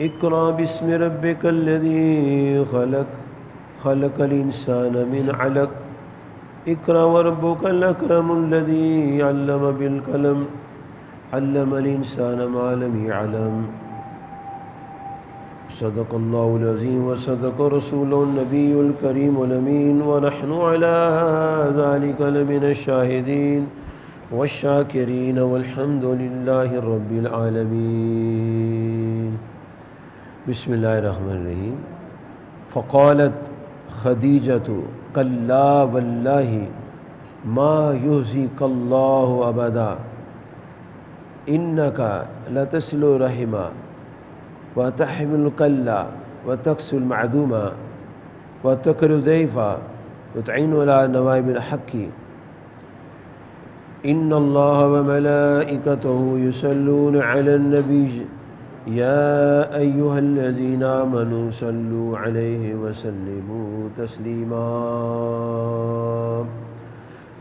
اقرأ باسم ربك الذي خلق خلق الإنسان من علق اقرأ وربك الأكرم الذي علم بالقلم علم الإنسان ما لم يعلم صدق الله العظيم وصدق رسوله النبي الكريم الأمين ونحن على ذلك لمن الشاهدين والشاكرين والحمد لله رب العالمين. بسم اللہ الرحمن الرحیم. فقالت خدیجۃ کلا واللہ ما یحزیک اللہ ابدا انک لتصل الرحم وتحمل الکلا وتکسو المعدوم وتقر الضیف وتعین علی نوائب الحق ان اللہ وملائکتہ یصلون علی النبی یا ایہا الذین آمنوا صلوا علیہ وسلموا تسلیما.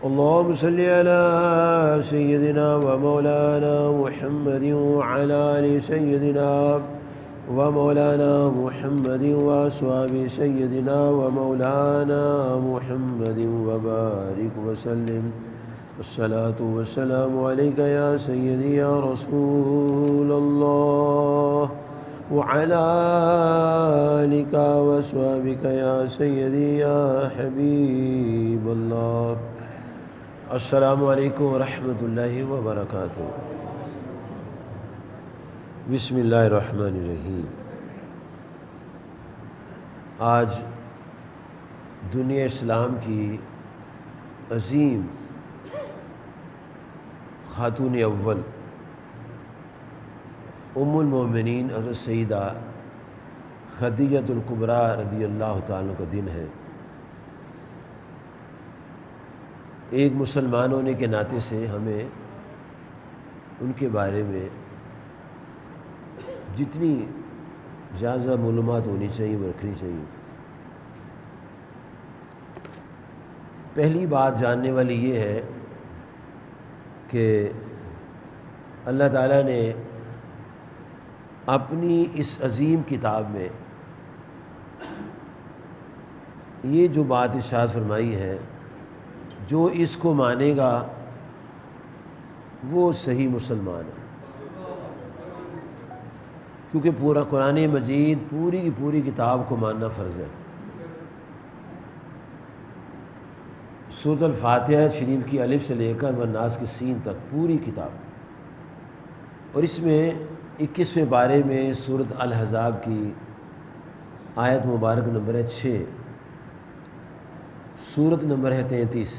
اللہم صل علی سیدنا و مولانا محمد وعلی آل سیدنا و مولانا محمد واصحاب سیدنا و مولانا محمد وبارک وسلم. الصلاة والسلام علیکہ یا سیدی یا رسول اللہ وعلی آلک واصحابک یا سیدی یا حبیب اللہ. السلام علیکم ورحمۃ اللہ وبرکاتہ. بسم اللہ الرحمن الرحیم. آج دنیا اسلام کی عظیم خاتون اول ام المومنین حضرت سیدہ خدیجۃ الکبریٰ رضی اللہ تعالیٰ کا دن ہے. ایک مسلمان ہونے کے ناطے سے ہمیں ان کے بارے میں جتنی زیادہ معلومات ہونی چاہیے وہ رکھنی چاہیے. پہلی بات جاننے والی یہ ہے کہ اللہ تعالیٰ نے اپنی اس عظیم کتاب میں یہ جو بات ارشاد فرمائی ہے جو اس کو مانے گا وہ صحیح مسلمان ہے. کیونکہ پورا قرآن مجید پوری کی پوری کتاب کو ماننا فرض ہے. سورۃ الفاتحہ شریف کی الف سے لے کر والناس کی سین تک پوری کتاب, اور اس میں 21ویں پارے میں سورۃ الاحزاب کی آیت مبارک نمبر ہے 6, سورت نمبر ہے 33.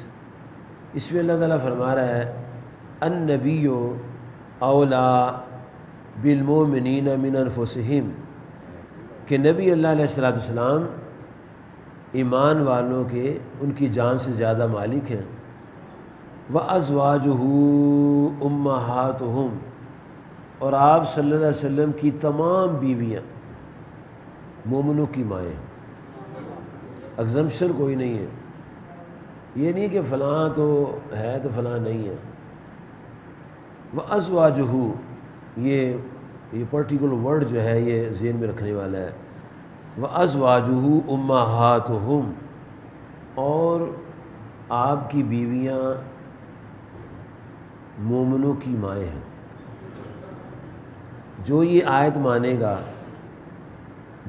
اس میں اللہ تعالیٰ فرما رہا ہے النبی اولا بالمؤمنین من انفسہم, کہ نبی اللہ علیہ السلام ایمان والوں کے ان کی جان سے زیادہ مالک ہیں. وَأَزْوَاجُهُ أُمَّهَاتُهُمْ, اور آپ صلی اللہ علیہ وسلم کی تمام بیویاں مومنوں کی مائیں ہیں. ایگزمپشن کوئی نہیں ہے, یہ نہیں کہ فلاں تو ہے تو فلاں نہیں ہے. وَأَزْوَاجُهُ, یہ پرٹیکولر ورڈ جو ہے یہ ذہن میں رکھنے والا ہے. وَأَزْوَاجُهُ أُمَّهَاتُهُمْ, اور آپ کی بیویاں مومنوں کی مائیں ہیں. جو یہ آیت مانے گا,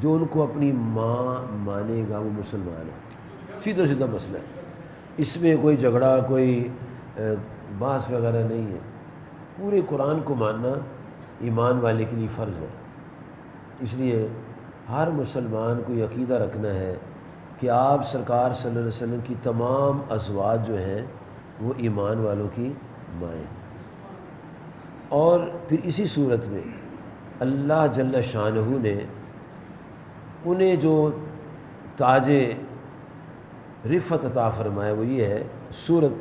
جو ان کو اپنی ماں مانے گا وہ مسلمان ہے. سیدھا سیدھا مسئلہ ہے, اس میں کوئی جھگڑا کوئی بحث وغیرہ نہیں ہے. پورے قرآن کو ماننا ایمان والے کے لیے فرض ہے. اس لیے ہر مسلمان کو یہ عقیدہ رکھنا ہے کہ آپ سرکار صلی اللہ علیہ وسلم کی تمام ازواج جو ہیں وہ ایمان والوں کی مائیں. اور پھر اسی صورت میں اللہ جل شانہ نے انہیں جو تاج رفعت عطا فرمایا وہ یہ ہے. سورۃ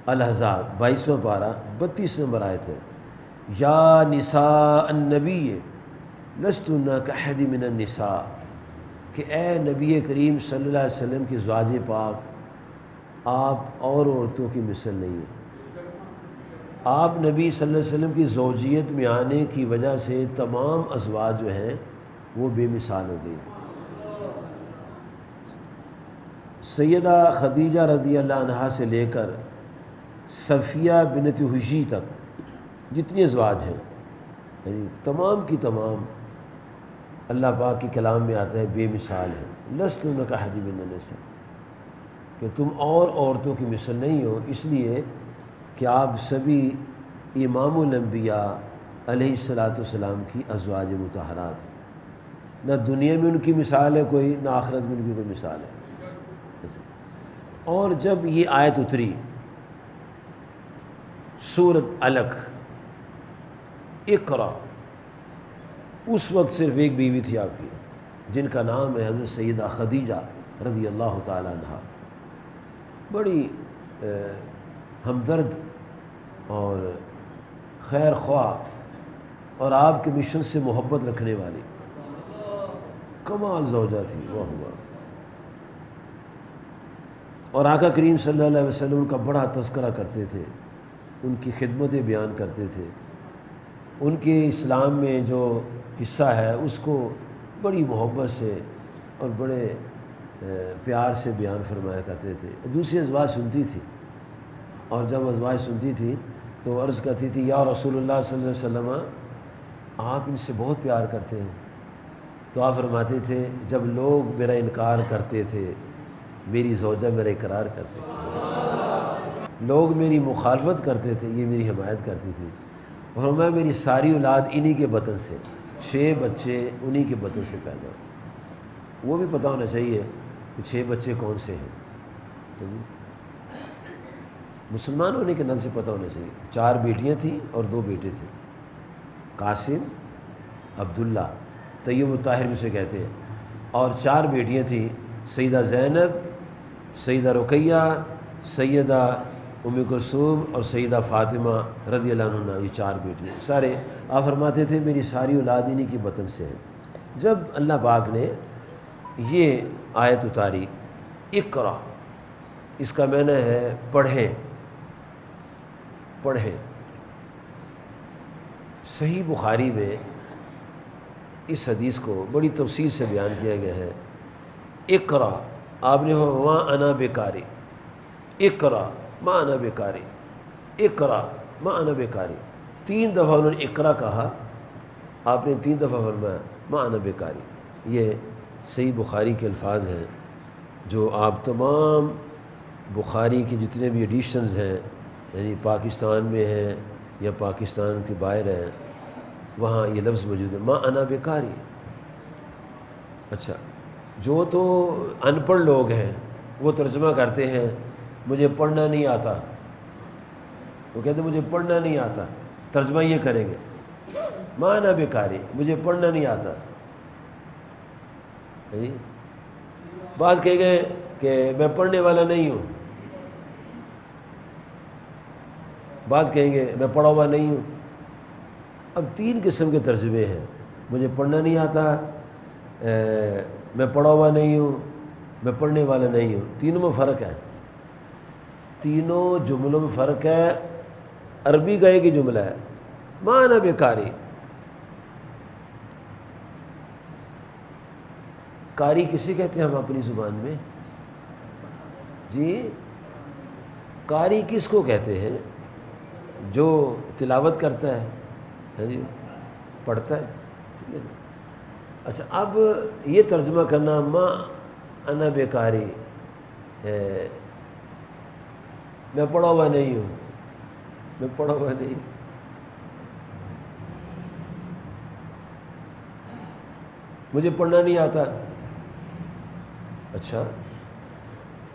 الاحزاب 22واں پارہ 32 نمبر آیت ہے. یا نساء النبی لستن کاحد من النساء, کہ اے نبی کریم صلی اللہ علیہ وسلم کی ازواج پاک آپ اور عورتوں کی مثل نہیں ہیں. آپ نبی صلی اللہ علیہ وسلم کی زوجیت میں آنے کی وجہ سے تمام ازواج جو ہیں وہ بے مثال ہو گئی. سیدہ خدیجہ رضی اللہ عنہا سے لے کر صفیہ بنت حشی تک جتنی ازواج ہیں تمام کی تمام اللہ پاک کی کلام میں آتا ہے بے مثال ہے. لستن کاحد من النساء، کہ تم اور عورتوں کی مثل نہیں ہو، اس لیے کہ آپ سبھی امام الانبیاء علیہ الصلاۃ والسلام کی ازواج مطہرات ہیں. نہ دنیا میں ان کی مثال ہے کوئی، نہ آخرت میں ان کی کوئی مثال ہے. اور جب یہ آیت اتری سورۃ علق اقرا، اس وقت صرف ایک بیوی تھی آپ کی جن کا نام ہے حضرت سیدہ خدیجہ رضی اللہ تعالی عنہا. بڑی ہمدرد اور خیر خواہ اور آپ کے مشن سے محبت رکھنے والی کمال زوجہ تھی. واہ واہ. اور آقا کریم صلی اللہ علیہ وسلم ان کا بڑا تذکرہ کرتے تھے، ان کی خدمتیں بیان کرتے تھے، ان کے اسلام میں جو حصہ ہے اس کو بڑی محبت سے اور بڑے پیار سے بیان فرمایا کرتے تھے. دوسری ازواج سنتی تھی، اور جب ازواج سنتی تھی تو عرض کرتی تھی یا رسول اللہ صلی اللہ علیہ وسلم آپ ان سے بہت پیار کرتے ہیں. تو آپ فرماتے تھے جب لوگ میرا انکار کرتے تھے میری زوجہ میرا اقرار کرتے تھے، لوگ میری مخالفت کرتے تھے یہ میری حمایت کرتی تھی. اور میں میری ساری اولاد انہی کے بطن سے، 6 بچے انہی کے بطن سے پیدا ہوئے. وہ بھی پتہ ہونا چاہیے کہ 6 بچے کون سے ہیں. مسلمان ہونے کے نظر سے پتہ ہونا چاہیے. 4 بیٹیاں تھیں اور 2 بیٹے تھے، قاسم، عبداللہ، طیب الطاہر بھی سے کہتے ہیں. اور 4 بیٹیاں تھیں، سیدہ زینب، سیدہ رقیہ، سیدہ ام کلثوم اور سیدہ فاطمہ رضی اللہ عنہ. یہ 4 بیٹیاں سارے آپ فرماتے تھے میری ساری اولاد انہی کی بطن سے ہیں. جب اللہ پاک نے یہ آیت اتاری اقرا، اس کا معنی ہے پڑھیں پڑھیں. صحیح بخاری میں اس حدیث کو بڑی تفصیل سے بیان کیا گیا ہے. اقرا، آپ نے ہو ما انا بیکاری، اقرا ما انا بیکاری، اقرا ما انا بیکاری. 3 دفعہ انہوں نے اقرا کہا، آپ نے 3 دفعہ فرمایا ما انا بیکاری. یہ صحیح بخاری کے الفاظ ہیں جو آپ تمام بخاری کے جتنے بھی ایڈیشنز ہیں یعنی پاکستان میں ہیں یا پاکستان کے باہر ہیں وہاں یہ لفظ موجود ہے ما انا بیکاری. اچھا، جو تو ان پڑھ لوگ ہیں وہ ترجمہ کرتے ہیں مجھے پڑھنا نہیں آتا، وہ کہتے ہیں مجھے پڑھنا نہیں آتا، ترجمہ یہ کریں گے ما انا بیکاری، مجھے پڑھنا نہیں آتا. بعض کہے گئے کہ میں پڑھنے والا نہیں ہوں، بعض کہیں گے میں پڑھا ہوا نہیں ہوں. اب 3 قسم کے ترجمے ہیں، مجھے پڑھنا نہیں آتا، میں پڑھا ہوا نہیں ہوں، میں پڑھنے والا نہیں ہوں. تینوں میں فرق ہے، تینوں جملوں میں فرق ہے. عربی کا ایک ہی جملہ ہے ما انا بیکاری. کاری کسے کہتے ہیں ہم اپنی زبان میں؟ جی کاری کس کو کہتے ہیں؟ جو تلاوت کرتا ہے، جی پڑھتا ہے. اچھا، اب یہ ترجمہ کرنا ما انا بیکاری، میں پڑھا ہوا نہیں ہوں، میں پڑھا ہوا نہیں، مجھے پڑھنا نہیں آتا. اچھا،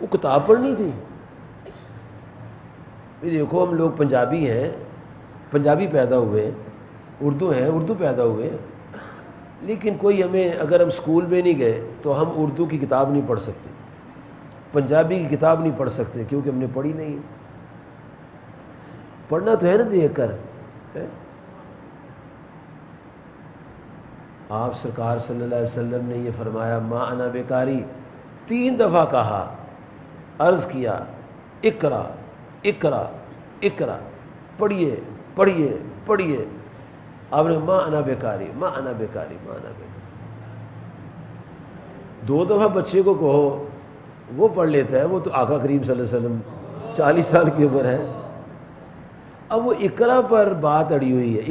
وہ کتاب پڑھنی تھی. دیکھو ہم لوگ پنجابی ہیں، پنجابی پیدا ہوئے، اردو ہیں، اردو پیدا ہوئے، لیکن کوئی ہمیں اگر ہم اسکول میں نہیں گئے تو ہم اردو کی کتاب نہیں پڑھ سکتے، پنجابی کی کتاب نہیں پڑھ سکتے کیونکہ ہم نے پڑھی نہیں. پڑھنا تو ہے نا دیکھ کر. آپ سرکار صلی اللہ علیہ وسلم نے یہ فرمایا ما انا بیکاری 3 دفعہ کہا، عرض کیا اقرا اقرا اقرا. پڑھیے پڑھیے پڑھیے. آپ نے ماں انا بیکاری ماں انا بیکاری ماں انا بیکاری 2 دفعہ بچے کو کہو وہ پڑھ لیتا ہے. وہ تو آقا کریم صلی اللہ علیہ وسلم 40 سال کی عمر ہے. اب وہ اقرا پر بات اڑی ہوئی ہے.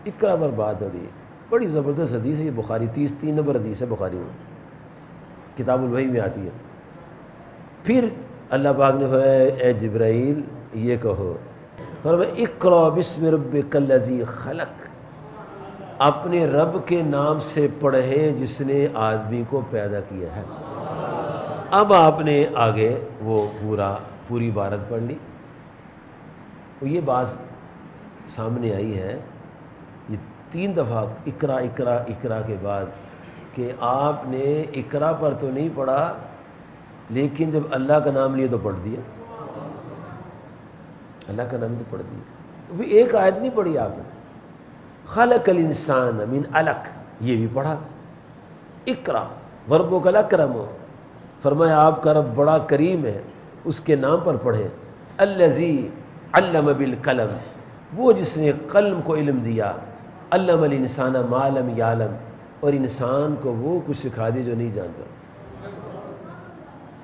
اقرا پر بات اڑی ہے. بڑی زبردست حدیث ہے یہ، بخاری 3 نمبر حدیث ہے بخاری میں، کتاب الوحی میں آتی ہے. پھر اللہ پاک نے فرمایا اے جبرائیل یہ کہو، فرمایا اقرا بسم ربک الذی خلق، اپنے رب کے نام سے پڑھے جس نے آدمی کو پیدا کیا ہے. اب آپ نے آگے وہ پوری عبارت پڑھ لی. یہ بات سامنے آئی ہے یہ 3 دفعہ اقرا اقرا اقرا کے بعد کہ آپ نے اقرا پر تو نہیں پڑھا، لیکن جب اللہ کا نام لیے تو پڑھ دیا. اللہ کا نام تو پڑھ دیا. وہ ایک آیت نہیں پڑھی آپ نے. خلق الانسان من علق یہ بھی پڑھا. اقرا وربک الاکرم، فرمایا آپ کا رب بڑا کریم ہے، اس کے نام پر پڑھیں. الذی علم بالقلم، وہ جس نے قلم کو علم دیا. علم الانسان ما لم یعلم، اور انسان کو وہ کچھ سکھا دی جو نہیں جانتا.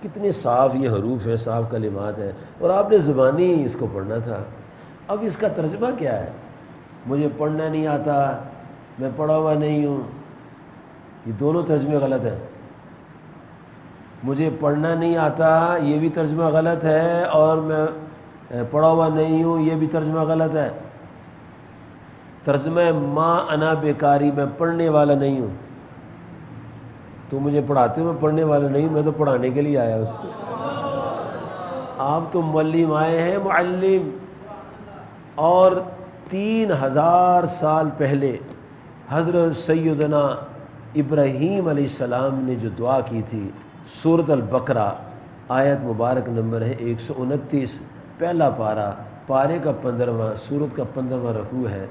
کتنے صاف یہ حروف ہیں، صاف کلمات ہیں، اور آپ نے زبانی اس کو پڑھنا تھا. اب اس کا ترجمہ کیا ہے؟ مجھے پڑھنا نہیں آتا، میں پڑھا ہوا نہیں ہوں. یہ دونوں ترجمے غلط ہیں. مجھے پڑھنا نہیں آتا یہ بھی ترجمہ غلط ہے، اور میں پڑھا ہوا نہیں ہوں یہ بھی ترجمہ غلط ہے. ترجمہ ماں انا بیکاری، میں پڑھنے والا نہیں ہوں. تو مجھے پڑھاتے ہو، میں پڑھنے والا نہیں ہوں، میں تو پڑھانے کے لیے آیا ہوں. آپ تو معلم آئے ہیں، معلم. اور 3000 سال پہلے حضرت سیدنا ابراہیم علیہ السلام نے جو دعا کی تھی، سورۃ البقرہ آیت مبارک نمبر ہے 129، پہلا پارے کا 15واں، سورت کا 15واں رکوع ہے.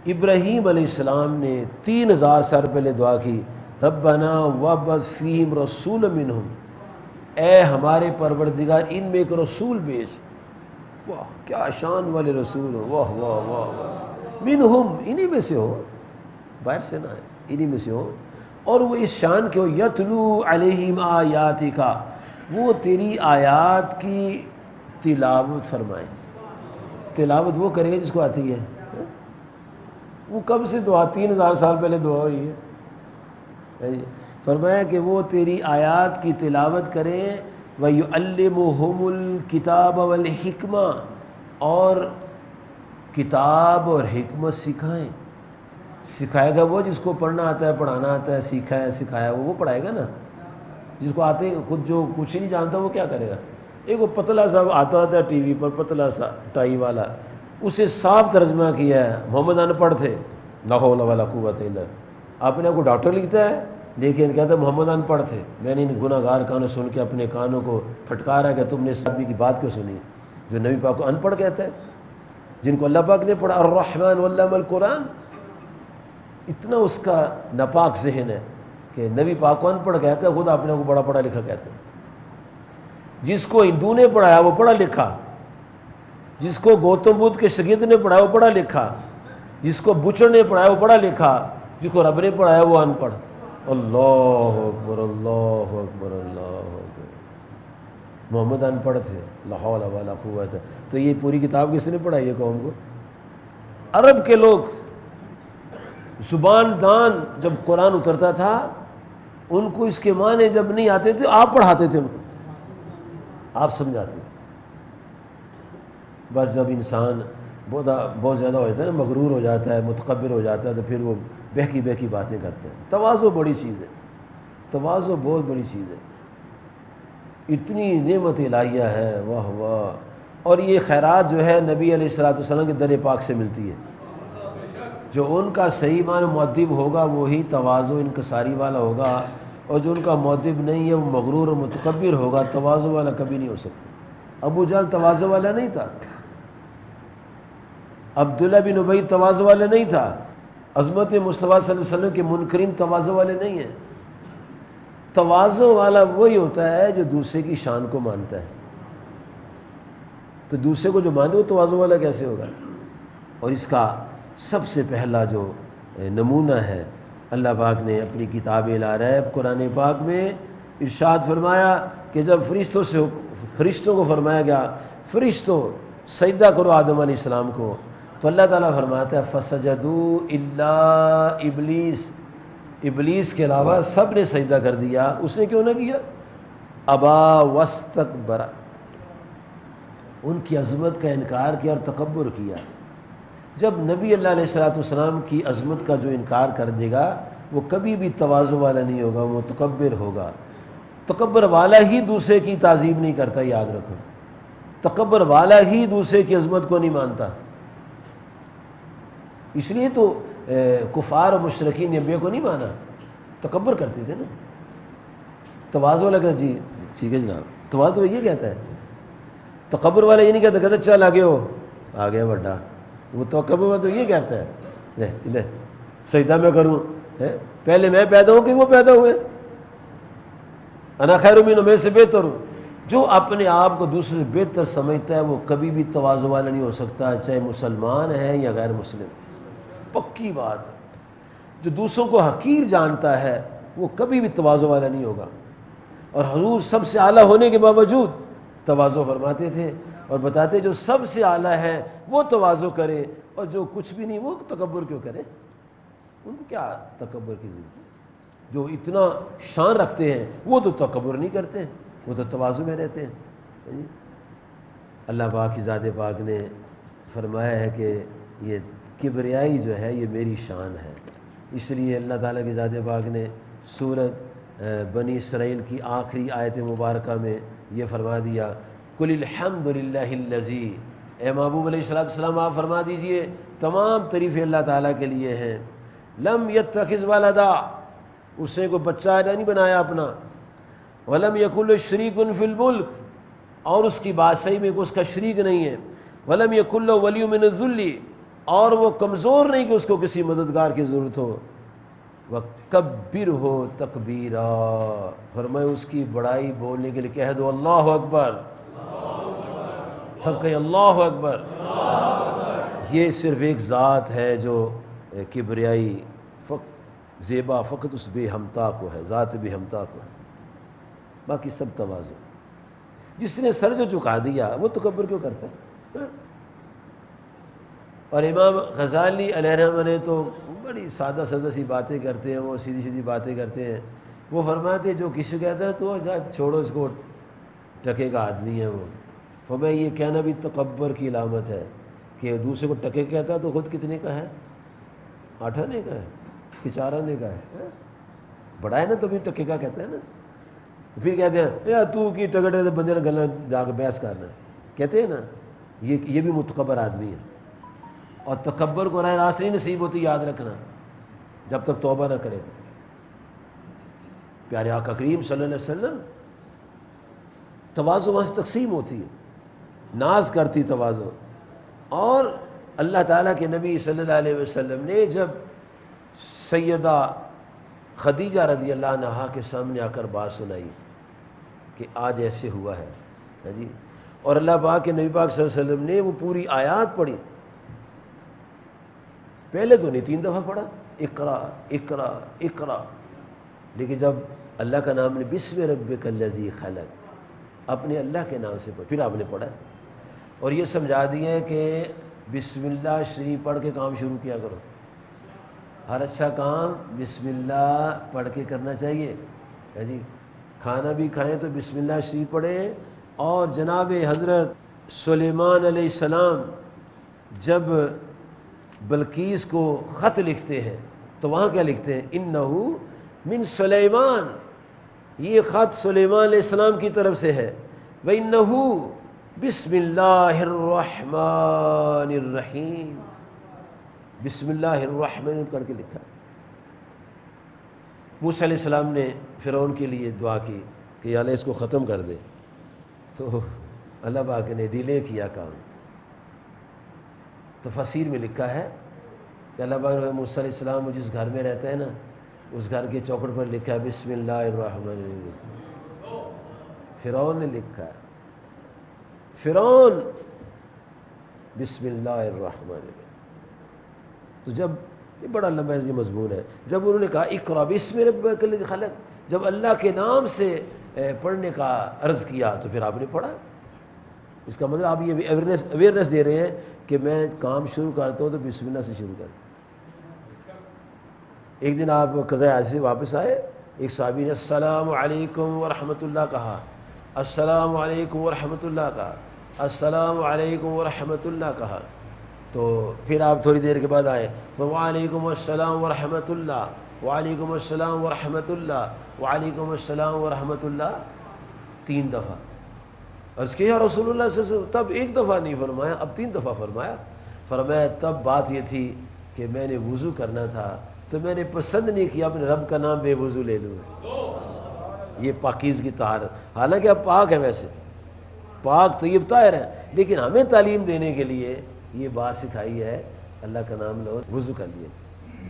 ابراہیم علیہ السلام نے 3000 سال پہلے دعا کی، ربنا وابعث فیہم رسولا منہم، اے ہمارے پروردگار ان میں ایک رسول بھیج. واہ کیا شان والے رسول ہو، واہ واہ واہ واہ. منہم انہی میں سے ہو، باہر سے نہ ہے، انہی میں سے ہو. اور وہ اس شان کے ہو، یتلو علیہم آیاتک، وہ تیری آیات کی تلاوت فرمائیں. تلاوت وہ کرے گا جس کو آتی ہے. وہ کب سے دعا، 3000 سال پہلے دعا ہوئی ہے. فرمایا کہ وہ تیری آیات کی تلاوت کریں. وَيُعَلِّمُهُمُ الْكِتَابَ وَالْحِکْمَةَ، اور کتاب اور حکمت سکھائیں. سکھائے گا وہ جس کو پڑھنا آتا ہے، پڑھانا آتا ہے، سیکھا ہے سکھایا وہ پڑھائے گا نا. جس کو آتے خود جو کچھ نہیں جانتا وہ کیا کرے گا. ایک وہ پتلا سا آتا تھا ٹی وی پر، پتلا سا ٹائی والا، اسے صاف ترجمہ کیا ہے. محمد ان پڑھ تھے، لا حول ولا قوت الا باللہ. آپ نے کو ڈاکٹر لکھتا ہے، لیکن کہتا ہے محمد ان پڑھ تھے. میں نے ان گناہ گار کانوں سن کے اپنے کانوں کو پھٹکارا کہ تم نے اس آدمی کی بات کیوں سنی جو نبی پاک کو ان پڑھ کہتا ہے، جن کو اللہ پاک نے پڑھا. الرحمن علم القرآن. اتنا اس کا ناپاک ذہن ہے کہ نبی پاک کو ان پڑھ کہتا ہے، خود اپنے کو بڑا پڑھا لکھا کہتا ہے. جس کو ہندو نے پڑھایا وہ پڑھا لکھا، جس کو گوتم بدھ کے شاگرد نے پڑھایا وہ پڑھا لکھا، جس کو بچڑ نے پڑھایا وہ پڑھا لکھا، جس کو رب نے پڑھایا وہ ان پڑھ. اللہ اکبر اللہ اکبر اللہ اکبر. محمد ان پڑھ تھے، لا حول ولا قوت. تو یہ پوری کتاب کس نے پڑھائی ہے قوم کو؟ عرب کے لوگ. زبان دان جب قرآن اترتا تھا ان کو اس کے معنی جب نہیں آتے تھے آپ پڑھاتے تھے، ان کو آپ سمجھاتے تھے. بس جب انسان بہت زیادہ ہو جاتا ہے نا، مغرور ہو جاتا ہے، متکبر ہو جاتا ہے، تو پھر وہ بہکی بہکی باتیں کرتے ہیں. تواضع بڑی چیز ہے، تواضع بہت بڑی چیز ہے. اتنی نعمت الہیہ ہے، واہ واہ. اور یہ خیرات جو ہے نبی علیہ الصلوۃ والسلام کے در پاک سے ملتی ہے. جو ان کا صحیح معنی مؤدب ہوگا وہی تواضع انکساری والا ہوگا، اور جو ان کا مؤدب نہیں ہے وہ مغرور و متکبر ہوگا، تواضع والا کبھی نہیں ہو سکتا. ابو جہل تواضع والا نہیں تھا، عبداللہ بن ابی تواضع والا نہیں تھا، عظمت مصطفیٰ صلی اللہ علیہ وسلم کے منکرین تواضع والے نہیں ہیں. تواضع والا وہی ہوتا ہے جو دوسرے کی شان کو مانتا ہے. تو دوسرے کو جو مانے وہ تواضع والا کیسے ہوگا؟ اور اس کا سب سے پہلا جو نمونہ ہے اللہ پاک نے اپنی کتاب لا ریب قرآن پاک میں ارشاد فرمایا کہ جب فرشتوں کو فرمایا گیا فرشتوں سجدہ کرو آدم علیہ السلام کو، تو اللہ تعالیٰ فرماتا ہے فسجدوا الا ابلیس، ابلیس کے علاوہ سب نے سجدہ کر دیا، اس نے کیوں نہ کیا؟ ابا واستکبر، ان کی عظمت کا انکار کیا اور تکبر کیا۔ جب نبی اللہ علیہ الصلوۃ والسلام کی عظمت کا جو انکار کر دے گا وہ کبھی بھی تواضع والا نہیں ہوگا، وہ متکبر ہوگا۔ تکبر والا ہی دوسرے کی تعظیم نہیں کرتا، یاد رکھو، تکبر والا ہی دوسرے کی عظمت کو نہیں مانتا۔ اس لیے تو کفار و مشرکین نے انبیاء کو نہیں مانا، تکبر کرتے تھے نا۔ تواضع والا کہتا جی ٹھیک ہے جناب، تواضع تو یہ کہتا ہے، تکبر والا یہ نہیں کہتا چل آگے ہو، آ گیا بڑا، وہ تکبر والا تو یہ کہتا ہے لے سجدہ میں کروں، پہلے میں پیدا ہوں کہ وہ پیدا ہوئے، انا خیر منہ، میں سے بہتر ہوں۔ جو اپنے آپ کو دوسرے سے بہتر سمجھتا ہے وہ کبھی بھی تواضع والا نہیں ہو سکتا، چاہے مسلمان ہے یا غیر مسلم، پکی بات ہے۔ جو دوسروں کو حقیر جانتا ہے وہ کبھی بھی تواضع والا نہیں ہوگا۔ اور حضور سب سے اعلیٰ ہونے کے باوجود تواضع فرماتے تھے اور بتاتے جو سب سے اعلیٰ ہے وہ تواضع کرے، اور جو کچھ بھی نہیں وہ تکبر کیوں کرے؟ ان کو کیا تکبر کی ضرورت ہے؟ جو اتنا شان رکھتے ہیں وہ تو تکبر نہیں کرتے، وہ تو تواضع میں رہتے ہیں۔ اللہ پاک کی ذات پاک نے فرمایا ہے کہ یہ کبریائی جو ہے یہ میری شان ہے، اس لیے اللہ تعالیٰ کی ذات پاک نے سورۃ بنی اسرائیل کی آخری آیت مبارکہ میں یہ فرما دیا قل الحمد للہ الذی، اے محبوب علیہ السلام آپ فرما دیجئے تمام تعریفیں اللہ تعالیٰ کے لیے ہیں، لم یتخذ ولدا، اس نے کوئی بچہ نہیں بنایا اپنا، ولم یکن لہ شریک فی الملک، اور اس کی بادشاہی میں اس کا شریک نہیں ہے، ولم یکن لہ ولی من الذل، اور وہ کمزور نہیں کہ اس کو کسی مددگار کی ضرورت ہو، وَكَبِّرْهُ تَكْبِيرًا، فرمائے اس کی بڑائی بولنے کے لیے کہہ دو اللہ اکبر، سب کہیں اللہ اکبر۔ یہ صرف ایک ذات ہے جو کبریائی زیبا فقط اس بے ہمتا کو ہے، ذات بے ہمتا کو ہے، باقی سب تواضع۔ جس نے سر جو جھکا دیا وہ تکبر کیوں کرتا ہے؟ اور امام غزالی علیہ الرحمہ نے تو بڑی سادہ سادہ سی باتیں کرتے ہیں، وہ سیدھی سیدھی باتیں کرتے ہیں۔ وہ فرماتے ہیں جو کسی کہتا ہے تو جا چھوڑو اس کو، ٹکے کا آدمی ہے وہ۔ فرمایا یہ کہنا بھی تکبر کی علامت ہے کہ دوسرے کو ٹکے کہتا ہے تو خود کتنے کا ہے؟ 8 آنے کا ہے کہ 4 آنے کا ہے؟ بڑا ہے نا تبھی ٹکے کا کہتا ہے نا۔ پھر کہتے ہیں یار تو کی ٹکٹ ہے بندے نے گلا جا کے بحث کرنا، کہتے ہیں نا یہ بھی متکبر آدمی ہے۔ اور تکبر کو راہ راست نہیں نصیب ہوتی، یاد رکھنا، جب تک توبہ نہ کرے۔ پیارے آقا کریم صلی اللہ علیہ وسلم تواضع وہاں سے تقسیم ہوتی ہے، ناز کرتی تواضع۔ اور اللہ تعالیٰ کے نبی صلی اللہ علیہ وسلم نے جب سیدہ خدیجہ رضی اللہ عنہا کے سامنے آ کر بات سنائی کہ آج ایسے ہوا ہے جی، اور اللہ پاک کے نبی پاک صلی اللہ علیہ وسلم نے وہ پوری آیات پڑھی، پہلے تو نہیں 3 دفعہ پڑھا اقرا اقرا اقرا، لیکن جب اللہ کا نام نے بسم ربک الذی خلق، اپنے اللہ کے نام سے پڑھ، پھر آپ نے پڑھا اور یہ سمجھا دیا کہ بسم اللہ شریف پڑھ کے کام شروع کیا کرو، ہر اچھا کام بسم اللہ پڑھ کے کرنا چاہیے جی۔ کھانا بھی کھائیں تو بسم اللہ شریف پڑھیں۔ اور جناب حضرت سلیمان علیہ السلام جب بلقیس کو خط لکھتے ہیں تو وہاں کیا لکھتے ہیں؟ انہو من سلیمان، یہ خط سلیمان علیہ السلام کی طرف سے ہے، وَإِنَّهُ بسم اللہ الرحمن الرحیم، بسم اللہ الرحمن کر کے لکھا۔ موسیٰ علیہ السلام نے فرعون کے لیے دعا کی کہ یا اللہ اس کو ختم کر دے، تو اللہ پاک نے ڈیلے کیا کام۔ تفسیر میں لکھا ہے کہ اللہ پاک نے موسیٰ علیہ السلام جس گھر میں رہتا ہے نا اس گھر کے چوکھٹ پر لکھا ہے بسم اللہ الرحمن الرحیم، فرعون نے لکھا ہے۔ فرعون بسم اللہ الرحمن الرحیم. تو جب یہ بڑا لمبا یہ مضمون ہے. جب انہوں نے کہا اقرأ باسم ربک الذی خلق، جب اللہ کے نام سے پڑھنے کا عرض کیا تو پھر آپ نے پڑھا. اس کا مطلب آپ یہ اویئرنیس دے رہے ہیں کہ میں کام شروع کرتا ہوں تو بسم اللہ سے شروع کرتا ہوں. ایک دن آپ قضاء حاجت سے واپس آئے، ایک صحابی نے السلام علیکم ورحمۃ اللہ کہا، السلام علیکم ورحمۃ اللہ کہا، السلام علیکم ورحمۃ اللہ کہا. تو پھر آپ تھوڑی دیر کے بعد آئے، وعلیکم السلام ورحمۃ اللہ، وعلیکم السلام ورحمۃ اللہ، وعلیکم السلام ورحمۃ اللہ 3 دفعہ. عرض کیا یا رسول اللہ صلی اللہ علیہ وسلم، تب 1 دفعہ نہیں فرمایا، اب 3 دفعہ فرمایا. فرمایا تب بات یہ تھی کہ میں نے وضو کرنا تھا تو میں نے پسند نہیں کیا اپنے رب کا نام بے وضو لے لوں. یہ پاکیزگی طہارت، حالانکہ اب پاک ہے، ویسے پاک طیب طاہر ہے، لیکن ہمیں تعلیم دینے کے لیے یہ بات سکھائی ہے اللہ کا نام لو، وضو کر لیے،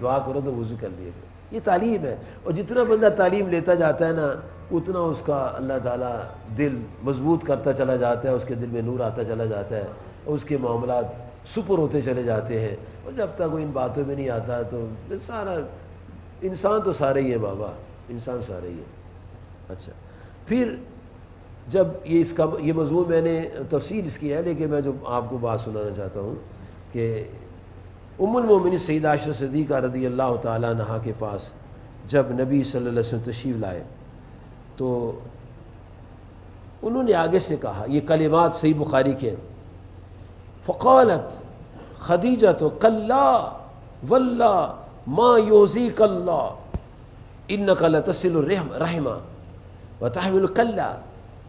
دعا کرو تو وضو کر لیے. یہ تعلیم ہے. اور جتنا بندہ تعلیم لیتا جاتا ہے نا، اتنا اس کا اللہ تعالیٰ دل مضبوط کرتا چلا جاتا ہے، اس کے دل میں نور آتا چلا جاتا ہے، اس کے معاملات سپر ہوتے چلے جاتے ہیں. اور جب تک وہ ان باتوں میں نہیں آتا تو سارا انسان تو سارے ہی ہے بابا، انسان سارے ہی ہے. اچھا، پھر جب یہ موضوع میں نے تفصیل اس کی ہے، لیکن میں جو آپ کو بات سنانا چاہتا ہوں کہ ام المومنین سیدہ عائشہ صدیقہ رضی اللہ تعالیٰ عنہا کے پاس جب نبی صلی اللہ علیہ وسلم تشریف لائے تو انہوں نے آگے سے کہا، یہ کلمات صحیح بخاری کے، فقالت خدیجہ تو کلا واللہ ما یوزیک اللہ انک لتصل الرحم وتحمل الکلہ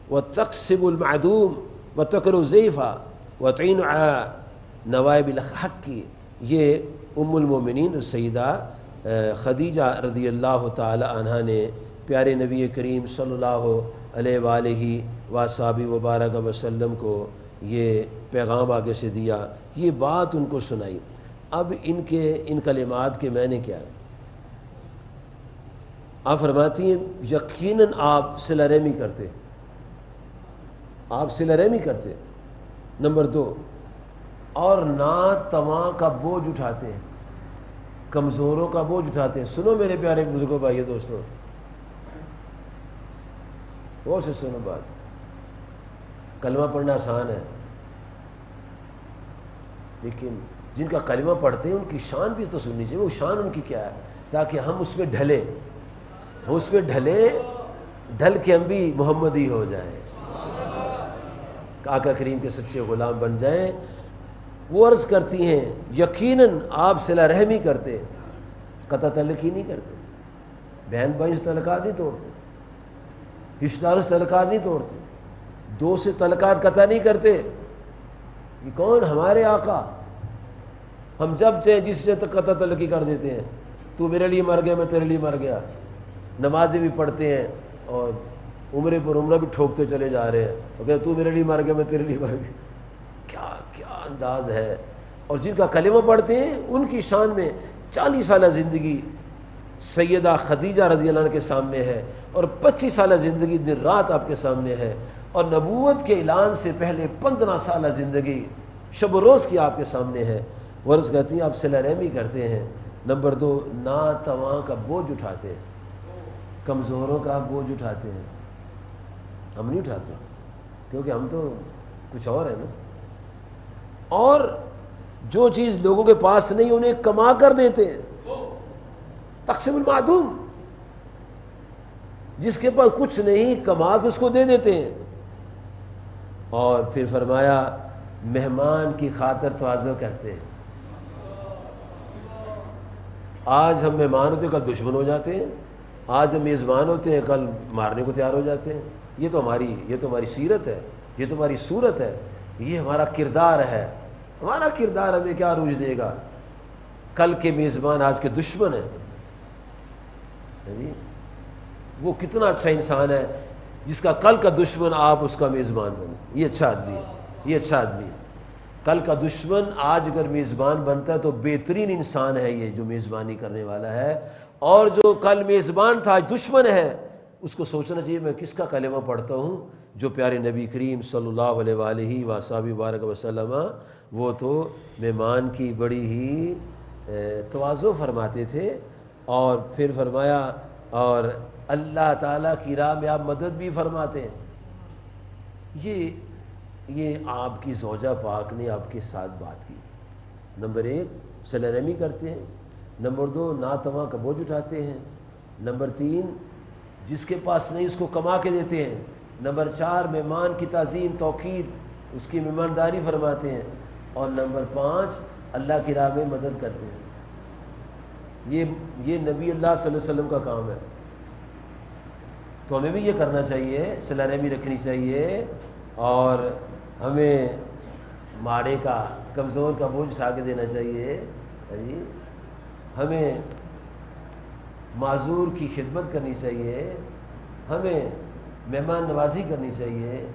وتقسب المعدوم وتقر الضیف وتعین على نوائب الحق. یہ ام المومنین سیدہ خدیجہ رضی اللہ تعالی عنہ نے پیارے نبی کریم صلی اللہ علیہ وآلہ وصحبہ وبارک وسلم کو یہ پیغام آگے سے دیا، یہ بات ان کو سنائی. اب ان کلمات کے معنی کیا ہے؟ آپ فرماتی ہیں یقیناً آپ صلہ رحمی کرتے، آپ صلہ رحمی کرتے. نمبر 2، اور ناتواں کا بوجھ اٹھاتے ہیں، کمزوروں کا بوجھ اٹھاتے ہیں. سنو میرے پیارے بزرگوں، بھائیو، دوستوں، غور سے سنو بات. کلمہ پڑھنا آسان ہے، لیکن جن کا کلمہ پڑھتے ہیں ان کی شان بھی تو سننی چاہیے. وہ شان ان کی کیا ہے تاکہ ہم اس میں ڈھلیں، ہم اس میں ڈھل کے ہم بھی محمدی ہو جائیں، آقا کریم کے سچے غلام بن جائیں. وہ عرض کرتی ہیں یقیناً آپ صلہ رحمی کرتے، قطع تعلقی نہیں کرتے، بہن بھائی سے تعلقات نہیں توڑتے، رشتہ داروں سے تعلقات نہیں توڑتے، دوست سے تعلقات قطع نہیں کرتے. یہ کون؟ ہمارے آقا. ہم جب چاہیں جس سے قطع تعلقی کر دیتے ہیں. تو میرے لیے مر گیا، میں تیرے لیے مر گیا. نمازیں بھی پڑھتے ہیں اور عمرے پر عمرہ بھی ٹھوکتے چلے جا رہے ہیں، اور کہ تو میرے لیے مر گیا، میں تیرے لیے مر گیا. کیا انداز ہے. اور جن کا کلمہ پڑھتے ہیں ان کی شان میں 40 سالہ زندگی سیدہ خدیجہ رضی اللہ عنہ کے سامنے ہے، اور 25 سالہ زندگی دن رات آپ کے سامنے ہے، اور نبوت کے اعلان سے پہلے 15 سالہ زندگی شب و روز کی آپ کے سامنے ہے. ورث کہتی ہیں آپ صلہ رحمی کرتے ہیں. نمبر 2، ناتواں کا بوجھ اٹھاتے ہیں، کمزوروں کا بوجھ اٹھاتے ہیں. ہم نہیں اٹھاتے کیونکہ ہم تو کچھ اور ہیں نا. اور جو چیز لوگوں کے پاس نہیں انہیں کما کر دیتے ہیں. تقسیم المعدوم، جس کے پاس کچھ نہیں کما کے اس کو دے دیتے ہیں. اور پھر فرمایا مہمان کی خاطر تواضع کرتے ہیں. آج ہم مہمان ہوتے ہیں کل دشمن ہو جاتے ہیں، آج ہم میزبان ہوتے ہیں کل مارنے کو تیار ہو جاتے ہیں. یہ تو ہماری سیرت ہے، یہ تو ہماری صورت ہے، یہ ہمارا کردار ہے. ہمارا کردار ہمیں کیا روج دے گا؟ کل کے میزبان آج کے دشمن ہیں. وہ کتنا اچھا انسان ہے جس کا کل کا دشمن آپ اس کا میزبان بنے. یہ اچھا آدمی ہے، یہ اچھا آدمی ہے. کل کا دشمن آج اگر میزبان بنتا ہے تو بہترین انسان ہے یہ جو میزبانی کرنے والا ہے. اور جو کل میزبان تھا آج دشمن ہے، اس کو سوچنا چاہیے میں کس کا کلمہ پڑھتا ہوں، جو پیارے نبی کریم صلی اللہ علیہ وآلہ وصحبہ وسلم وہ تو مہمان کی بڑی ہی تواضع فرماتے تھے، اور پھر فرمایا اور اللہ تعالیٰ کی راہ میں آپ مدد بھی فرماتے ہیں۔ یہ آپ کی زوجہ پاک نے آپ کے ساتھ بات کی۔ نمبر 1 صلہ رحمی کرتے ہیں، نمبر 2 ناتواں کا بوجھ اٹھاتے ہیں، نمبر 3 جس کے پاس نہیں اس کو کما کے دیتے ہیں، نمبر 4 مہمان کی تعظیم توقیر اس کی مہمانداری فرماتے ہیں، اور نمبر 5 اللہ کی راہ میں مدد کرتے ہیں۔ یہ نبی اللہ صلی اللہ علیہ وسلم کا کام ہے، تو ہمیں بھی یہ کرنا چاہیے، صلہ رحمی رکھنی چاہیے، اور ہمیں ماڑے کا کمزور کا بوجھ اٹھا کے دینا چاہیے، ہمیں معذور کی خدمت کرنی چاہیے، ہمیں مہمان نوازی کرنی چاہیے،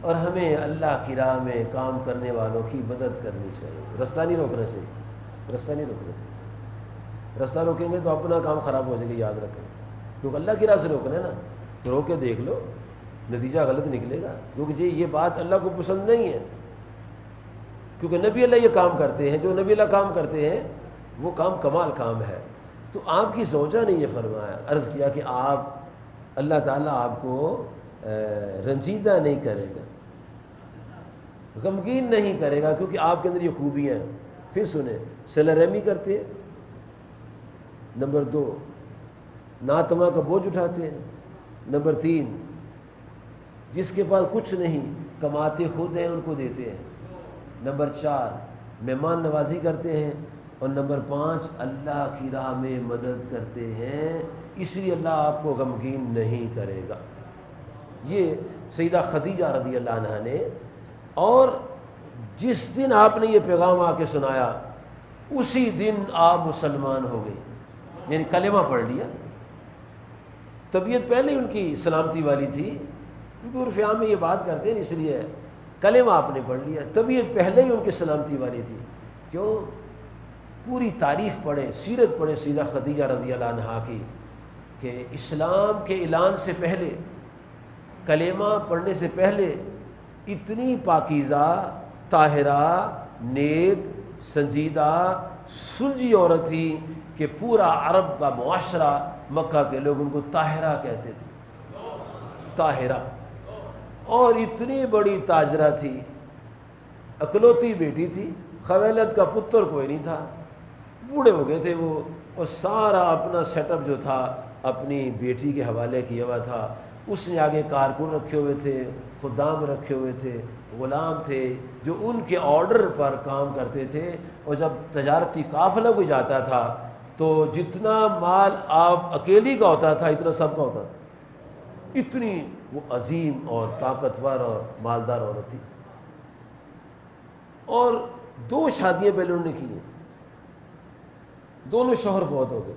اور ہمیں اللہ کی راہ میں کام کرنے والوں کی مدد کرنی چاہیے۔ رستہ نہیں روکنا چاہیے، رستہ نہیں روکنا چاہیے۔ رستہ روکیں گے تو اپنا کام خراب ہو جائے گا، یاد رکھیں، کیونکہ اللہ کی راہ سے روکنا ہے نا، تو روک کے دیکھ لو، نتیجہ غلط نکلے گا، کیونکہ یہ بات اللہ کو پسند نہیں ہے، کیونکہ نبی اللہ یہ کام کرتے ہیں، جو نبی اللہ کام کرتے ہیں وہ کام کمال کام ہے۔ تو آپ کی زوجہ نے یہ فرمایا، عرض کیا کہ آپ اللہ تعالیٰ آپ کو رنجیدہ نہیں کرے گا، غمگین نہیں کرے گا، کیونکہ آپ کے اندر یہ خوبیاں ہیں۔ پھر سنیں، صلہ رحمی کرتے ہیں، نمبر 2 ناتواں کا بوجھ اٹھاتے ہیں، نمبر 3 جس کے پاس کچھ نہیں کماتے خود ہیں ان کو دیتے ہیں، نمبر 4 مہمان نوازی کرتے ہیں، اور نمبر 5 اللہ کی راہ میں مدد کرتے ہیں، اس لیے اللہ آپ کو غمگین نہیں کرے گا۔ یہ سیدہ خدیجہ رضی اللہ عنہا نے، اور جس دن آپ نے یہ پیغام آ کے سنایا اسی دن آپ مسلمان ہو گئی، یعنی کلمہ پڑھ لیا۔ طبیعت پہلے ان کی سلامتی والی تھی، کیونکہ عرف عام میں یہ بات کرتے ہیں، اس لیے کلمہ آپ نے پڑھ لیا، طبیعت پہلے ہی ان کی سلامتی والی تھی۔ کیوں؟ پوری تاریخ پڑھیں، سیرت پڑھیں سیدہ خدیجہ رضی اللہ عنہا کی، کہ اسلام کے اعلان سے پہلے، کلمہ پڑھنے سے پہلے اتنی پاکیزہ، طاہرہ، نیک، سنجیدہ، سلجھی عورت تھی کہ پورا عرب کا معاشرہ، مکہ کے لوگ ان کو طاہرہ کہتے تھے، طاہرہ، اور اتنی بڑی تاجرہ تھی، اکلوتی بیٹی تھی، خویلد کا پتر کوئی نہیں تھا، بوڑھے ہو گئے تھے وہ، اور سارا اپنا سیٹ اپ جو تھا اپنی بیٹی کے حوالے کیا ہوا تھا۔ اس نے آگے کارکن رکھے ہوئے تھے، خدام رکھے ہوئے تھے، غلام تھے جو ان کے آرڈر پر کام کرتے تھے، اور جب تجارتی قافلہ کوئی جاتا تھا تو جتنا مال آپ اکیلی کا ہوتا تھا اتنا سب کا ہوتا تھا، اتنی وہ عظیم اور طاقتور اور مالدار عورت تھی۔ اور 2 شادیاں پہلے انہوں نے کی ہیں، دونوں شوہر فوت ہو گئے،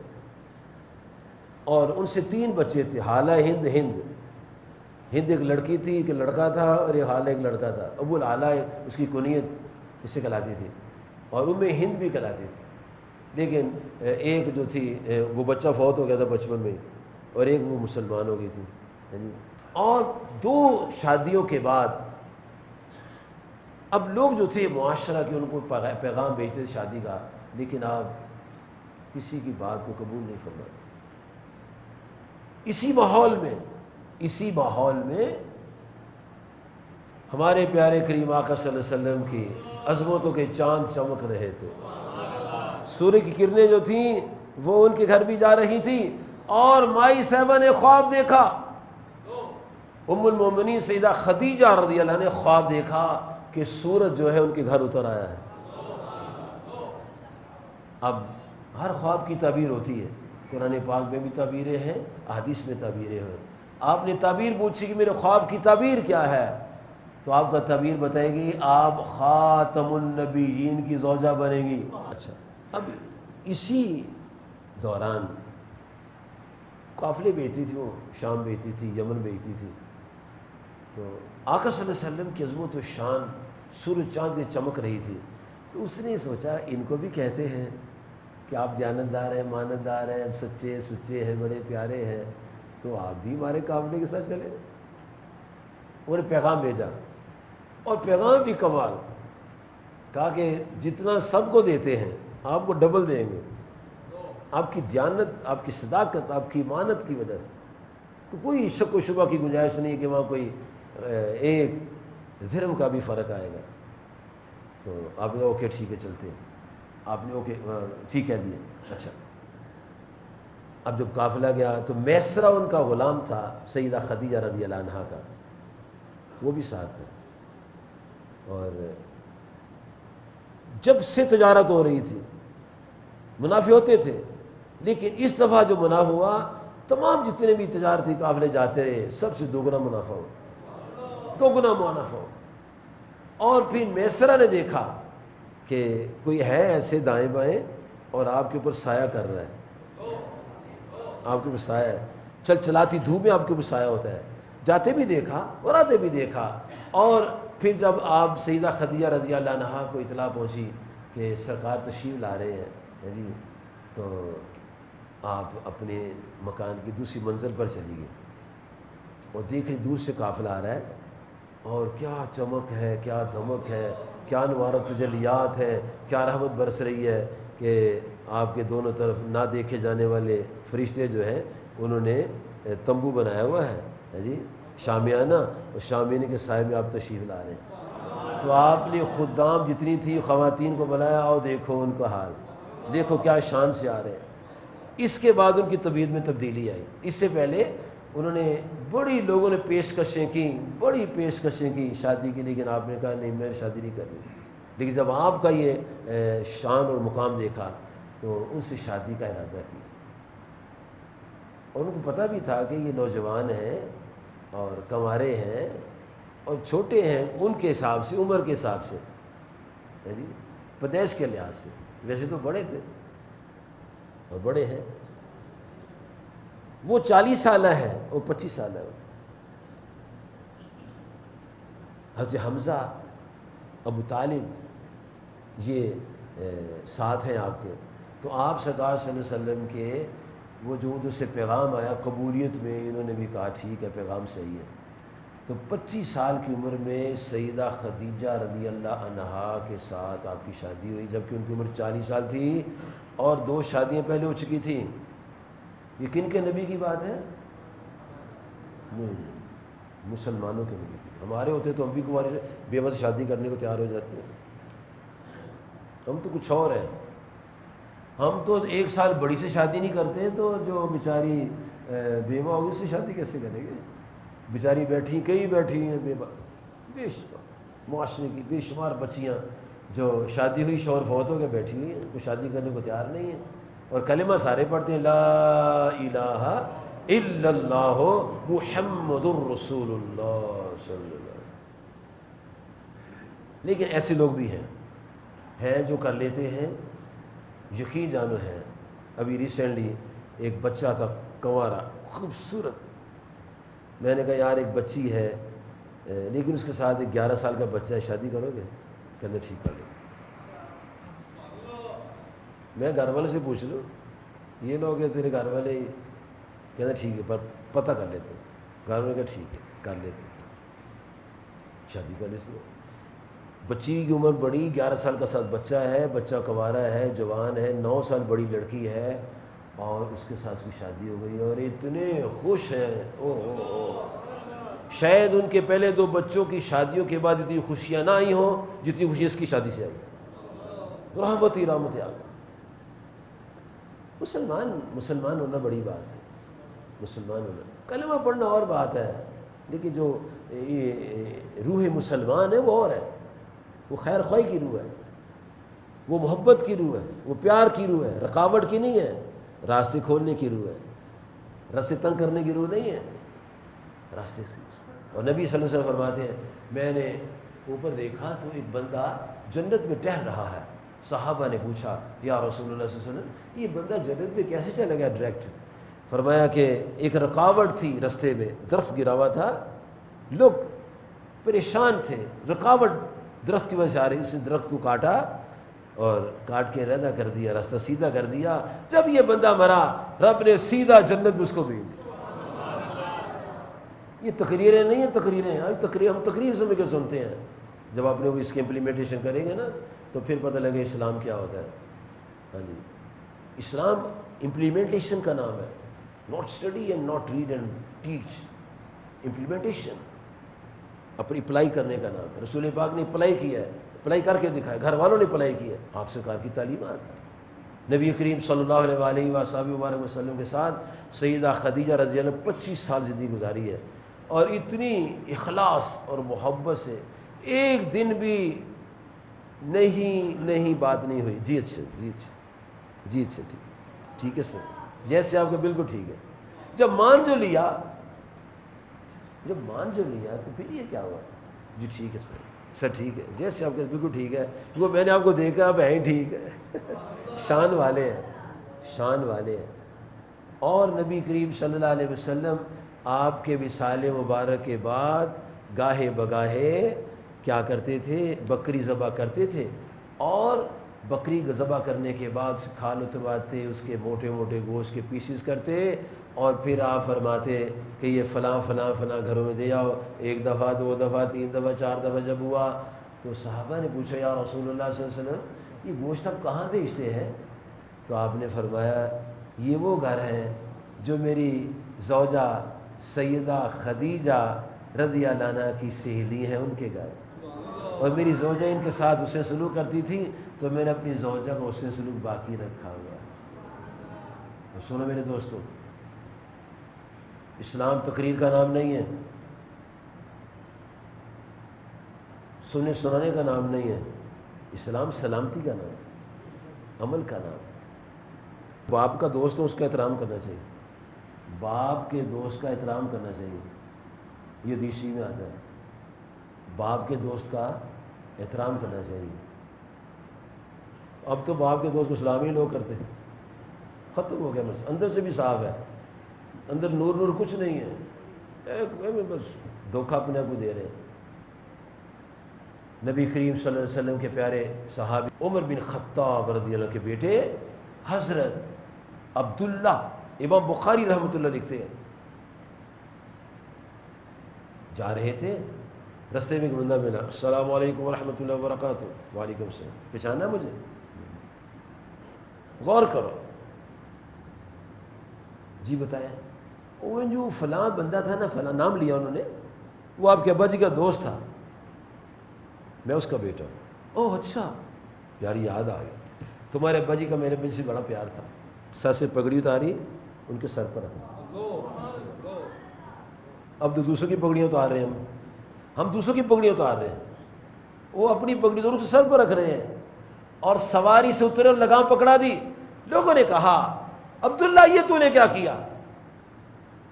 اور ان سے 3 بچے تھے، حالہ ہند ایک لڑکی تھی، ایک لڑکا تھا، اور ایک حالہ ایک لڑکا تھا۔ ابو العالیٰ اس کی کنیت اس سے کہلاتی تھی، اور ہند بھی کہلاتی تھی، لیکن ایک جو تھی وہ بچہ فوت ہو گیا تھا بچپن میں، اور ایک وہ مسلمان ہو گئی تھی۔ اور 2 شادیوں کے بعد اب لوگ جو تھے معاشرہ کے ان کو پیغام بھیجتے تھے شادی کا، لیکن آپ کسی کی بات کو قبول نہیں فرماتے۔ اسی ماحول میں ہمارے پیارے کریم آقا صلی اللہ علیہ وسلم کی عظمتوں کے چاند چمک رہے تھے، سورج کی کرنیں جو تھیں وہ ان کے گھر بھی جا رہی تھیں، اور مائی صاحبہ نے خواب دیکھا، ام المومنین سیدہ خدیجہ رضی اللہ عنہا نے خواب دیکھا کہ سورج جو ہے ان کے گھر اتر آیا ہے۔ اب ہر خواب کی تعبیر ہوتی ہے، قرآن پاک میں بھی تعبیریں ہیں، احادیث میں تعبیریں ہیں۔ آپ نے تعبیر پوچھی کہ میرے خواب کی تعبیر کیا ہے، تو آپ کا تعبیر بتائے گی آپ خاتم النبیین کی زوجہ بنے گی۔ اچھا، اب اسی دوران قافلے بھیجتی تھی، وہ شام بھیجتی تھی، یمن بھیجتی تھی، تو آقا صلی اللہ علیہ وسلم کی عظمت و شان سورج چاند کی چمک رہی تھی، تو اس نے سوچا ان کو بھی کہتے ہیں کہ آپ دیانتدار ہیں، مانتدار ہیں، سچے سچے ہیں، بڑے پیارے ہیں، تو آپ بھی ہمارے قافلے کے ساتھ چلے۔ انہوں نے پیغام بھیجا، اور پیغام بھی کمال، کہا کہ جتنا سب کو دیتے ہیں آپ کو ڈبل دیں گے، آپ کی دیانت، آپ کی صداقت، آپ کی امانت کی وجہ سے۔ تو کوئی شک و شبہ کی گنجائش نہیں کہ وہاں کوئی ایک درہم کا بھی فرق آئے گا۔ تو آپ نے اوکے ٹھیک ہے چلتے ہیں، آپ نے اوکے ٹھیک کہہ دیا۔ اچھا، اب جب قافلہ گیا تو میسرہ ان کا غلام تھا سیدہ خدیجہ رضی اللہ عنہا کا، وہ بھی ساتھ تھا، اور جب سے تجارت ہو رہی تھی منافع ہوتے تھے، لیکن اس دفعہ جو منافع ہوا، تمام جتنے بھی تجارتی قافلے جاتے رہے سب سے دوگنا منافع ہو، دوگنا منافع ہو۔ اور پھر میسرہ نے دیکھا کہ کوئی ہے ایسے دائیں بائیں اور آپ کے اوپر سایہ کر رہا ہے، آپ کے اوپر سایہ ہے، چل چلاتی دھوپ میں آپ کے اوپر سایہ ہوتا ہے، جاتے بھی دیکھا اور آتے بھی دیکھا۔ اور پھر جب آپ سیدہ خدیجہ رضی اللہ عنہا کو اطلاع پہنچی کہ سرکار تشریف لا رہے ہیں جی، تو آپ اپنے مکان کی دوسری منزل پر چلی گئی اور دیکھ رہی دور سے قافلہ آ رہا ہے، اور کیا چمک ہے، کیا دھمک ہے، کیا نوار و تجلیات ہے، کیا رحمت برس رہی ہے کہ آپ کے دونوں طرف نہ دیکھے جانے والے فرشتے جو ہیں انہوں نے تمبو بنایا ہوا ہے جی، شامیانہ، اور شامیانے کے سائے میں آپ تشریف لا رہے ہیں۔ تو آپ نے خدام جتنی تھی خواتین کو بلایا، اور دیکھو ان کا حال، دیکھو کیا شان سے آ رہے ہیں۔ اس کے بعد ان کی طبیعت میں تبدیلی آئی۔ اس سے پہلے انہوں نے بڑی لوگوں نے پیشکشیں کی، بڑی پیشکشیں کی شادی کی، لیکن آپ نے کہا نہیں میں شادی نہیں کرنی۔ لیکن جب آپ کا یہ شان اور مقام دیکھا تو ان سے شادی کا ارادہ کیا، اور ان کو پتہ بھی تھا کہ یہ نوجوان ہیں اور کنوارے ہیں اور چھوٹے ہیں ان کے حساب سے، عمر کے حساب سے جی، پیدائش کے لحاظ سے، ویسے تو بڑے تھے اور بڑے ہیں، وہ 40 سالہ ہے اور 25 سالہ ہے۔ حضرت حمزہ، ابو طالب یہ ساتھ ہیں آپ کے۔ تو آپ سرکار صلی اللہ علیہ وسلم کے وہ جو ادھر سے پیغام آیا قبولیت میں، انہوں نے بھی کہا ٹھیک ہے پیغام صحیح ہے۔ تو 25 سال کی عمر میں سیدہ خدیجہ رضی اللہ عنہا کے ساتھ آپ کی شادی ہوئی، جبکہ ان کی عمر 40 سال تھی اور 2 شادیاں پہلے ہو چکی تھیں۔ یہ کن کے نبی کی بات ہے؟ مسلمانوں کے نبی کی۔ ہمارے ہوتے تو ہم بھی کماری سے بیوہ سے شادی کرنے کو تیار ہو جاتے ہیں، ہم تو کچھ اور ہیں۔ ہم تو 1 سال بڑی سے شادی نہیں کرتے، تو جو بیچاری بیوہ ہوگی اس سے شادی کیسے کریں گے؟ بیچاری بیٹھی، کئی بیٹھی ہیں بیوہ، بے شمار معاشرے کی بے شمار بچیاں جو شادی ہوئی شوہر فوت ہو کے بیٹھی ہوئی ہیں، وہ شادی کرنے کو تیار نہیں ہیں، اور کلمہ سارے پڑھتے ہیں لا الہ الا اللہ محمد الرسول اللہ صلی اللہ علیہ وسلم۔ لیکن ایسے لوگ بھی ہیں جو کر لیتے ہیں، یقین جانو ہے۔ ابھی ریسنٹلی ایک بچہ تھا کنوارا خوبصورت، میں نے کہا یار ایک بچی ہے لیکن اس کے ساتھ ایک 11 سال کا بچہ ہے، شادی کرو گے؟ کہنے ٹھیک کر لو۔ میں گھر والے سے پوچھ لوں، یہ لوگ ہیں تیرے گھر والے ہی؟ کہنا ٹھیک ہے پر پتہ کر لیتے۔ گھر والے کہا ٹھیک ہے کر لیتے، شادی کر لیتے۔ بچی کی عمر بڑی، 11 سال کا ساتھ بچہ ہے، بچہ کنوارا ہے، جوان ہے، 9 سال بڑی لڑکی ہے، اور اس کے ساتھ اس کی شادی ہو گئی، اور اتنے خوش ہیں۔ شاید ان کے پہلے 2 بچوں کی شادیوں کے بعد اتنی خوشیاں نہ آئی ہوں جتنی خوشی اس کی شادی سے آئی۔ رحمت ہی رحمت آ گئی۔ مسلمان ہونا بڑی بات ہے، مسلمان ہونا، کلمہ پڑھنا اور بات ہے، لیکن جو روح مسلمان ہے وہ اور ہے، وہ خیر خواہی کی روح ہے، وہ محبت کی روح ہے، وہ پیار کی روح ہے، رکاوٹ کی نہیں ہے، راستے کھولنے کی روح ہے، راستے تنگ کرنے کی روح نہیں ہے، راستے سے۔ اور نبی صلی اللہ علیہ وسلم فرماتے ہیں میں نے اوپر دیکھا تو ایک بندہ جنت میں ٹہل رہا ہے۔ صحابہ نے پوچھا یا رسول اللہ صلی اللہ علیہ وسلم یہ بندہ جنت میں کیسے چلا گیا ڈائریکٹ؟ فرمایا کہ ایک رکاوٹ تھی رستے میں، درخت گرا ہوا تھا، لوگ پریشان تھے، رکاوٹ درخت کی وجہ سے آ رہی، اس نے درخت کو کاٹا اور کاٹ کے رہنا کر دیا، راستہ سیدھا کر دیا۔ جب یہ بندہ مرا رب نے سیدھا جنت میں اس کو بھیج دیا۔ یہ تقریریں نہیں ہیں، تقریریں ہم تقریر سمجھ کے سنتے ہیں. جب آپ نے وہ اس کی امپلیمنٹیشن کریں گے نا تو پھر پتہ لگے اسلام کیا ہوتا ہے. ہاں جی، اسلام امپلیمنٹیشن کا نام ہے، not study and not read and teach. Implementation اپنی اپلائی کرنے کا نام ہے. رسول پاک نے اپلائی کیا ہے، اپلائی کر کے دکھایا، گھر والوں نے اپلائی کیا ہے. آپ سرکار کی تعلیمات. نبی کریم صلی اللہ علیہ وآلہ وسلم کے ساتھ سیدہ خدیجہ رضی اللہ عنہ 25 سال زندگی گزاری ہے، اور اتنی اخلاص اور محبت سے ایک دن بھی نہیں بات نہیں ہوئی. جی اچھا، جی اچھا، جی اچھا، ٹھیک ہے سر، جیسے آپ کا بالکل ٹھیک ہے. جب مان جو لیا تو پھر یہ کیا ہوا؟ جی ٹھیک ہے سر ٹھیک ہے، جیسے آپ کا بالکل ٹھیک ہے. وہ میں نے آپ کو دیکھا، اب ہیں ٹھیک ہے. شان والے ہیں. اور نبی کریم صلی اللہ علیہ وسلم آپ کے وصال مبارک کے بعد گاہے بگاہے کیا کرتے تھے؟ بکری ذبح کرتے تھے، اور بکری ذبح کرنے کے بعد کھال اترواتے، اس کے موٹے موٹے گوشت کے پیسز کرتے، اور پھر آپ فرماتے کہ یہ فلاں گھروں میں دے آؤ. 1 دفعہ 2 دفعہ 3 دفعہ 4 دفعہ جب ہوا تو صحابہ نے پوچھا یا رسول اللہ صلی اللہ علیہ وسلم یہ گوشت آپ کہاں بھیجتے ہیں؟ تو آپ نے فرمایا یہ وہ گھر ہیں جو میری زوجہ سیدہ خدیجہ رضی اللہ عنہا کی سہیلی ہیں، ان کے گھر. اور میری زوجہ ان کے ساتھ اس سے سلوک کرتی تھی تو میں نے اپنی زوجہ کو اس سے سلوک باقی رکھا ہوا. اور سنو میرے دوستو، اسلام تقریر کا نام نہیں ہے، سننے سنانے کا نام نہیں ہے. اسلام سلامتی کا نام ہے، عمل کا نام. باپ کا دوست ہو اس کا احترام کرنا چاہیے، باپ کے دوست کا احترام کرنا چاہیے. یہ حدیث میں آتا ہے، باپ کے دوست کا احترام کرنا چاہیے. اب تو باپ کے دوست کو سلام ہی لوگ کرتے ہیں، ختم ہو گیا. بس اندر سے بھی صاف ہے، اندر نور کچھ نہیں ہے، بس دھوکہ اپنے آپ کو دے رہے ہیں. نبی کریم صلی اللہ علیہ وسلم کے پیارے صحابی عمر بن خطاب رضی اللہ کے بیٹے حضرت عبداللہ، امام بخاری رحمۃ اللہ لکھتے ہیں، جا رہے تھے، رستے میں ایک بندہ ملا، السلام علیکم ورحمۃ اللہ وبرکاتہ. وعلیکم السلام. پہچانا مجھے؟ غور کرو. جی بتائیں. وہ جو فلاں بندہ تھا نا، فلاں نام لیا انہوں نے، وہ آپ کے ابا جی کا دوست تھا، میں اس کا بیٹا ہوں. اوہ اچھا، یار یاد آ گیا، تمہارے ابا جی کا میرے بچے سے بڑا پیار تھا. سر سے پگڑی اتاری، ان کے سر پر رکھنا. اب تو دوسروں کی پگڑیاں اتار رہے ہیں، ہم دوسروں کی پگڑیاں اتار رہے ہیں. وہ اپنی پگڑی دونوں سے سر پر رکھ رہے ہیں، اور سواری سے اترے اور لگام پکڑا دی. لوگوں نے کہا عبداللہ یہ تو نے کیا کیا؟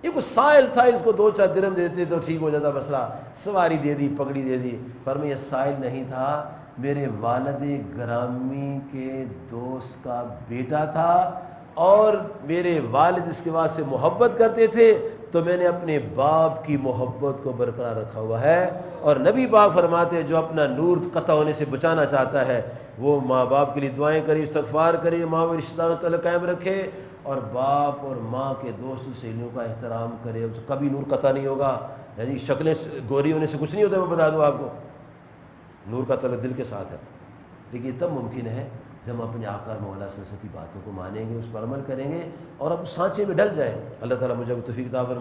یہ کوئی سائل تھا، اس کو 2-4 درہم دیتے تو ٹھیک ہو جاتا مسئلہ. سواری دے دی، پگڑی دے دی. فرمایا یہ سائل نہیں تھا، میرے والد گرامی کے دوست کا بیٹا تھا، اور میرے والد اس کے بعد سے محبت کرتے تھے، تو میں نے اپنے باپ کی محبت کو برقرار رکھا ہوا ہے. اور نبی پاک فرماتے ہیں جو اپنا نور قطع ہونے سے بچانا چاہتا ہے وہ ماں باپ کے لیے دعائیں کرے، استغفار کرے، ماں و رشتہ داروں سے تعلق قائم رکھے، اور باپ اور ماں کے دوست سہیلیوں کا احترام کرے. اس کبھی نور قطع نہیں ہوگا. یعنی شکلیں گوری ہونے سے کچھ نہیں ہوتا، میں بتا دوں آپ کو، نور کا تعلق دل کے ساتھ ہے. لیکن یہ تب ممکن ہے جب ہم اپنے آقا مولا صلی اللہ علیہ وسلم کی باتوں کو مانیں گے، اس پر عمل کریں گے، اور اب سانچے میں ڈل جائیں. اللہ تعالیٰ مجھے توفیق عطا فرمائے.